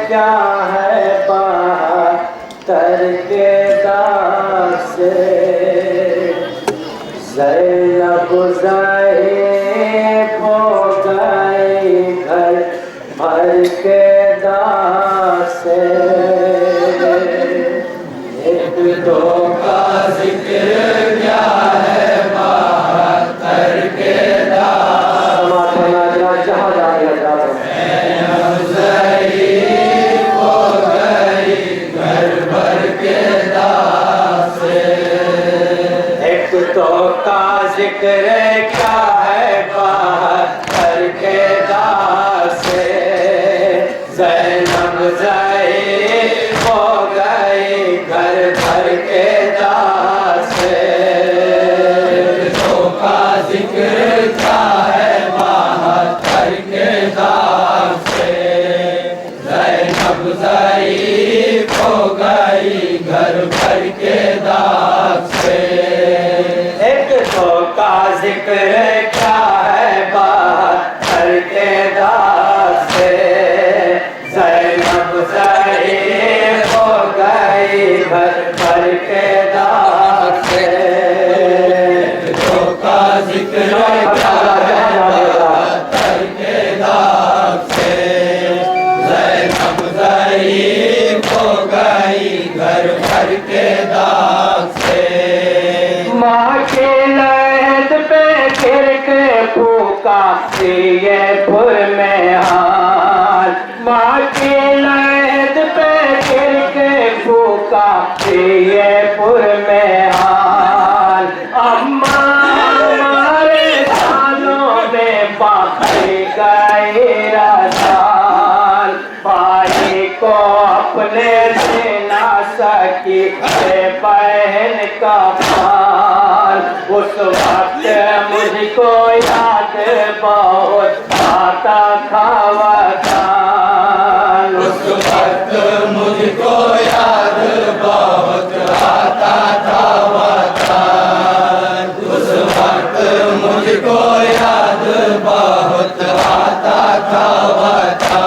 क्या है बाहर के दाग से ज़ैनब ज़ैब हो गई घर भर के दाग से। एक तो का जिक्र क्या है बाहर के दाग जहाँ तो का जिक्र क्या है बाहर के दाग से ज़ैनब ज़ैब हो गई घर भर के दाग से। तो का जिक्र क्या है बाहर के दाग से ज़ैनब ज़ैब हो गई घर भर के दाग से। का जिक्र क्या है बाहर के दाग से ज़ैनब ज़ैब हो गई घर भर के दाग से। तो का जिक्र क्या है बाहर के दाग से ज़ैनब ज़ैब हो गई घर भर के दाग से। माँ के फूका सियपुर में हाल माँ की लहद पे गिर के फूका सियपुर में हाल। अम्मा हमारे सालों में बाकी गए रसाल भाई को अपने से ना सकी बहन का पाल। उस वक्त मुझको याद बहुत आता था वतन। उस वक्त मुझको याद बहुत आता था वतन। उस वक्त मुझको याद बहुत आता था वतन।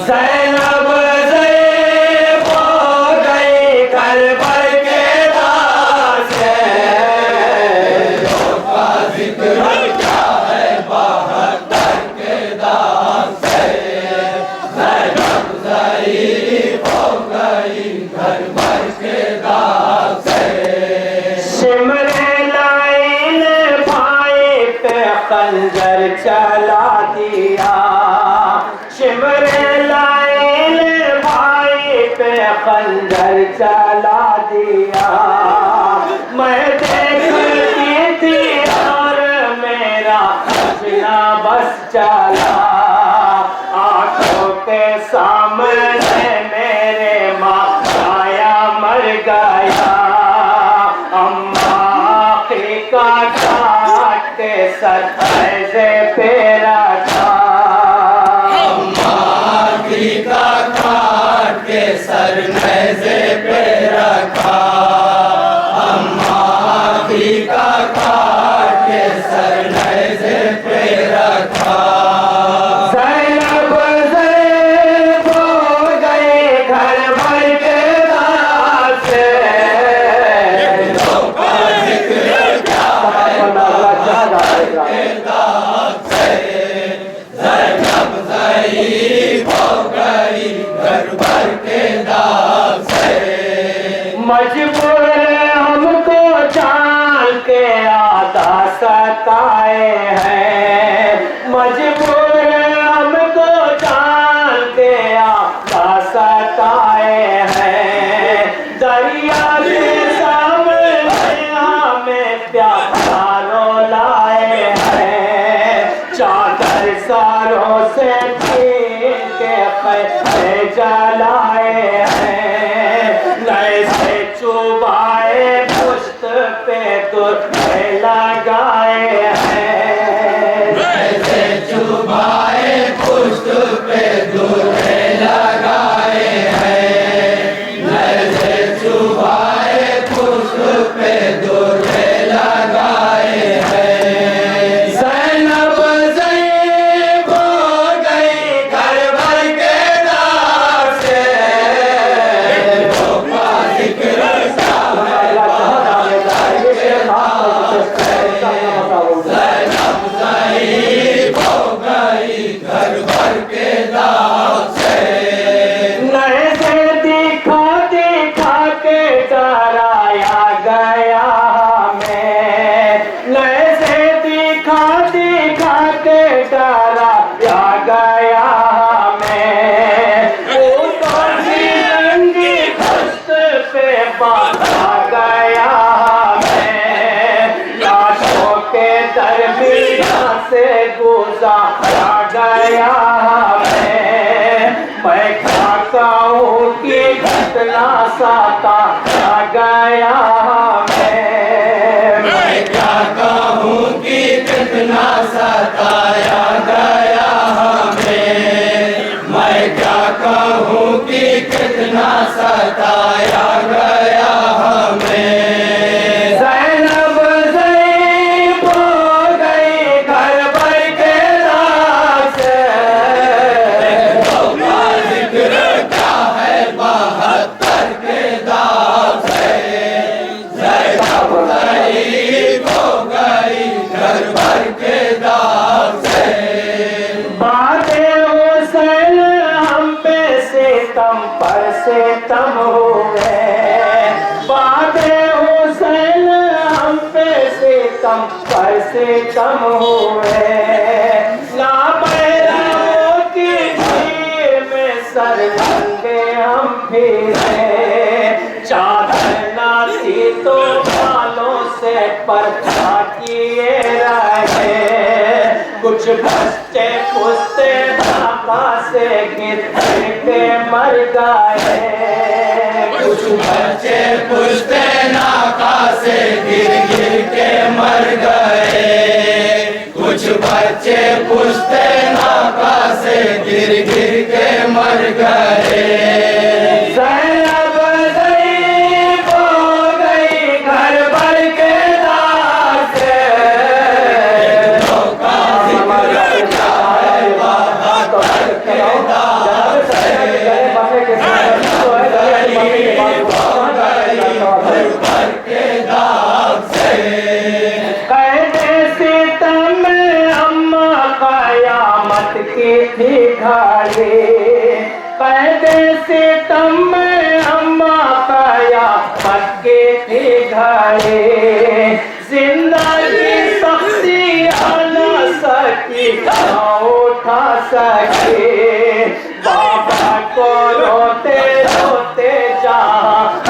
ज़ैनब ज़ैब हो गई घर भर के दाग से। खंजर चला दिया शिमरे लाइन भाई पे खंजर चला दिया। मैं देखती थी और मेरा हंसना बस चला आंखों के सामने मेरे माँ आया मर गया। अम्मा का काट के सर ऐसे पे रखा। अम्मा की का काट के सर ऐसे पे रखा। अम्मा की का काट के सर ऐसे पे रखा। ज़ैनब ज़ैब हो गई घर भर के दाग से। ज़ैनब ज़ैब हो गई घर भर के दाग से। मजबूर हमको जान के आदा सताए हैं। मजबूर हमको जान के आदा सताए हैं। दरिया के सामने हमें प्यारों लाए हैं। चादर सारों से छीन के पैसे जलाए हैं। नए से चुबाए पुश्त पे दुर्गे लगाए हैं। नए से चुबाए पुश्त पे दुर्गे लगाए हैं। नए से चुबाए पुश्त पे दुर्गे लगाए हैं। ज़ैनब ज़ैब हो गई घर भर के दाग से गुजारा गया मैं क्या कहूँ कि कितना सताया गया मैं क्या कहूँ कि कितना सताया गया मैं क्या कहूँ कि कितना सताया गया ज़ैनब ज़ईब हो गई घर भर के दाग से का जिक्र क्या है 72 के दाग से ज़ैनब ज़ईब हो गई घर भर के दाग से सितम पर सितम हुए बादे हुसैन हम पे सितम पर सितम हुए लाबैराओं की भीड़ में सर नंगे हम फिरे चादर ना थी तो बालों से पर्दा किए रहे कुछ बच्चे पुछते नाका से गिर के मर गए कुछ बच्चे पुछते नाका से गिर के मर गए कुछ बच्चे पुछते नाका से गिर के मर गए ज़ैनब ज़ईब हो गई घर भर के दाग से की थी घाड़ी पैदे सितम में अम्मा कयामत की थी घाड़ी जिंदगी सख्ती आना सकी उठा सके बाबा को रोते रोते जहाँ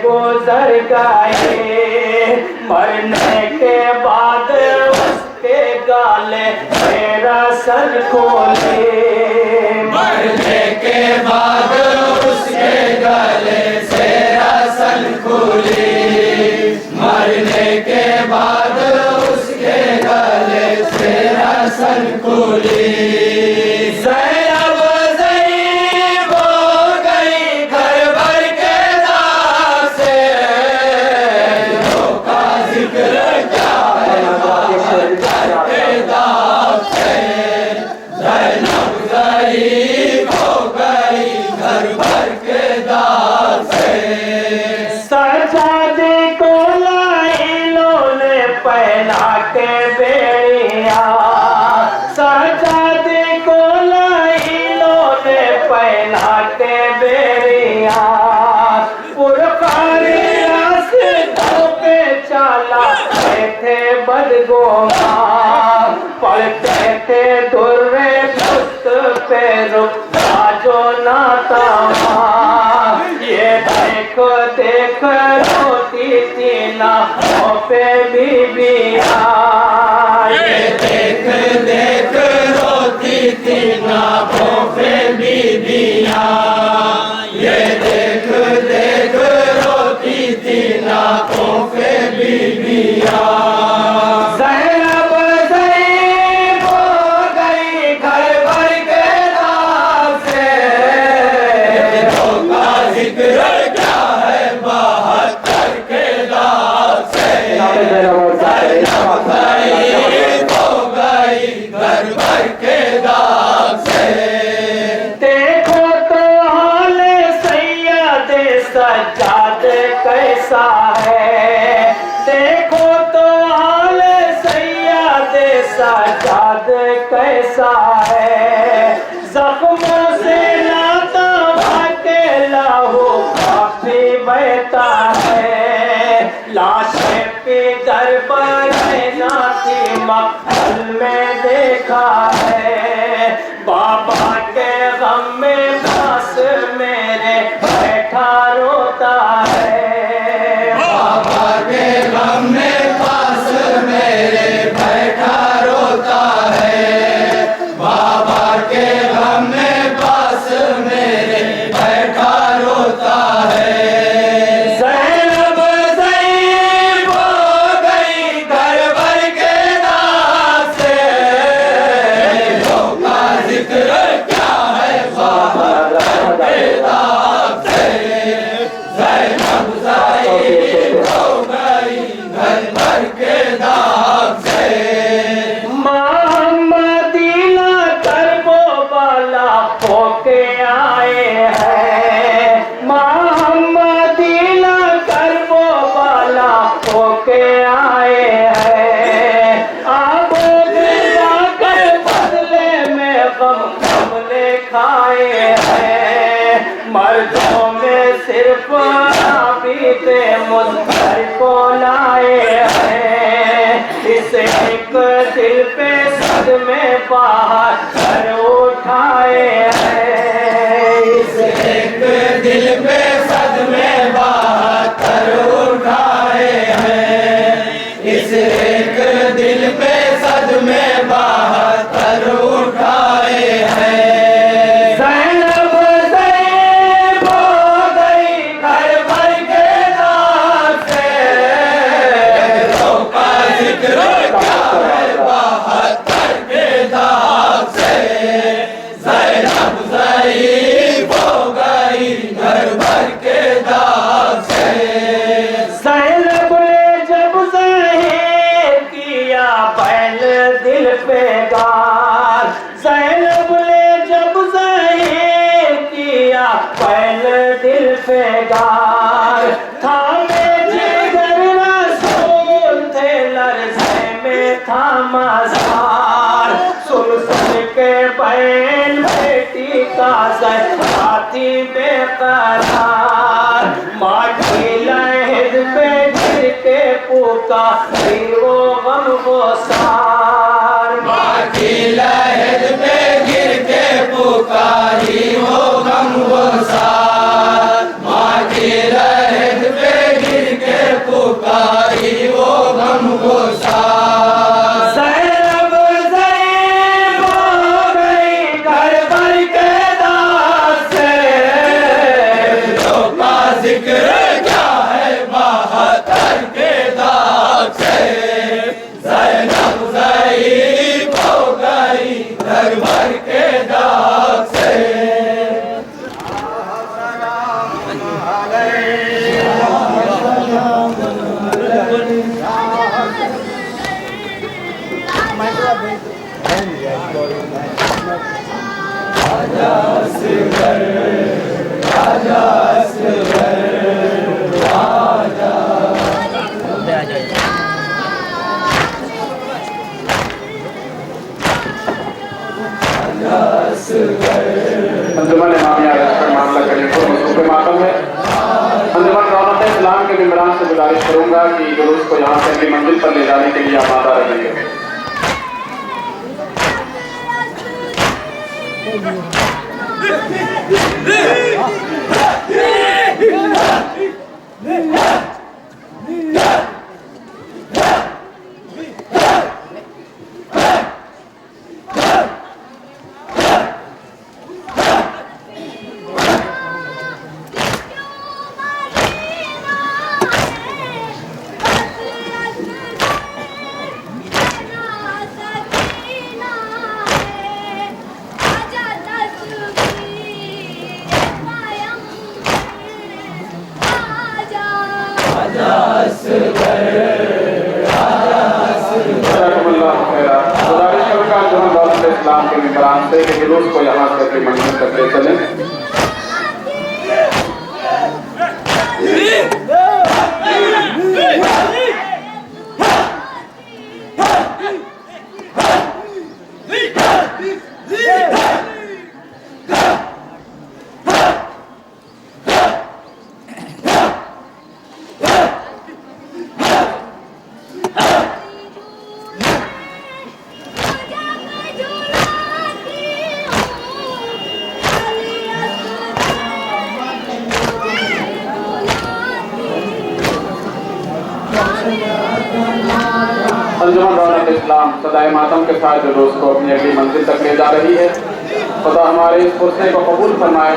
गुजर गए मरने के बाद उसके गाले मेरा सर खोले मरने के बाद उसके गले से रसल खुली मरने के बाद उसके गले से रसल खुली ज़ैनब ज़ईब हो गई घर भर के दाग से का जिक्र क्या है के दाग से ज़ैनब ज़ईब हो गई घर भर के दाग से सजादे को लाइलों ने पहना के बेड़िया सजादे को लाइलों ने पहना के बेड़िया पुरखारी रास्तों पे चला थे बदगोमा पढ़ते थे दुर्रे पुस्त पे रुकता जो नाता ये देखो देख रोती थी ना पे बीबिया ये देख देख रोती थी ना पे बीबिया ये देख देख रोती थी ना पे बीबिया सज्जाद कैसा है देखो तो हाल सैयद सज्जाद कैसा है जख्मों से लाता के लहू काफी बहता है लाशें पे दर पर नाती मक्तल में देखा है बाबा के गम में पास मेरे बैठा रोता है बाबा के गम में पास मेरे बैठा रोता है आए हैं। मोहम्मदीना करबो वाला होके आए हैं। आबो कर बदले में गम हमने खाए हैं। मर्दों में सिर्फ बीते मुस्तर को लाए हैं। इस एक दिल पे सदमे बाहर कर उठाए हैं। इस एक दिल पे सदमे बाहर कर उठाए हैं। इस एक दिल पे सदमे बाहर कर उठाए हैं। फेगार थामे जिगर रसूल थे लरज़े में था मज़ार। सुन के बहन बेटी का साथी बेकरार। माटी लहद पे गिर के पुकारी वो गम गुसार। माटी लहद पे गिर के पुकारी वो गम गुसार। लहद पे गिर के पुकारी वो गम गुसार। ज़ैनब ज़ैब हो गई घर भर के दाग से। तो का जिक्र क्या है बहत्तर के दाग से। ज़ैनब ज़ैब हो गई घर भर के दाग से। अंजुमन इमामिया रजक मामला करीमपुर मसरूफ़ मातम है। अंजुमन रौनक इस्लाम के मेंबरान से गुजारिश करूंगा कि जुलूस को यहाँ से अपनी मंजिल पर ले जाने के लिए आमादा रहिए। इस्लाम के मेंबरान से कि जुलूस को यहाँ से अपनी मंजिल तक ले चलें। अंजुमन रौनक इस्लाम सदाए मातम के साथ जुलूस को अपनी अगली मंजिल तक ले जा रही है। खुदा हमारे इस फुर्से को कबूल फरमाए।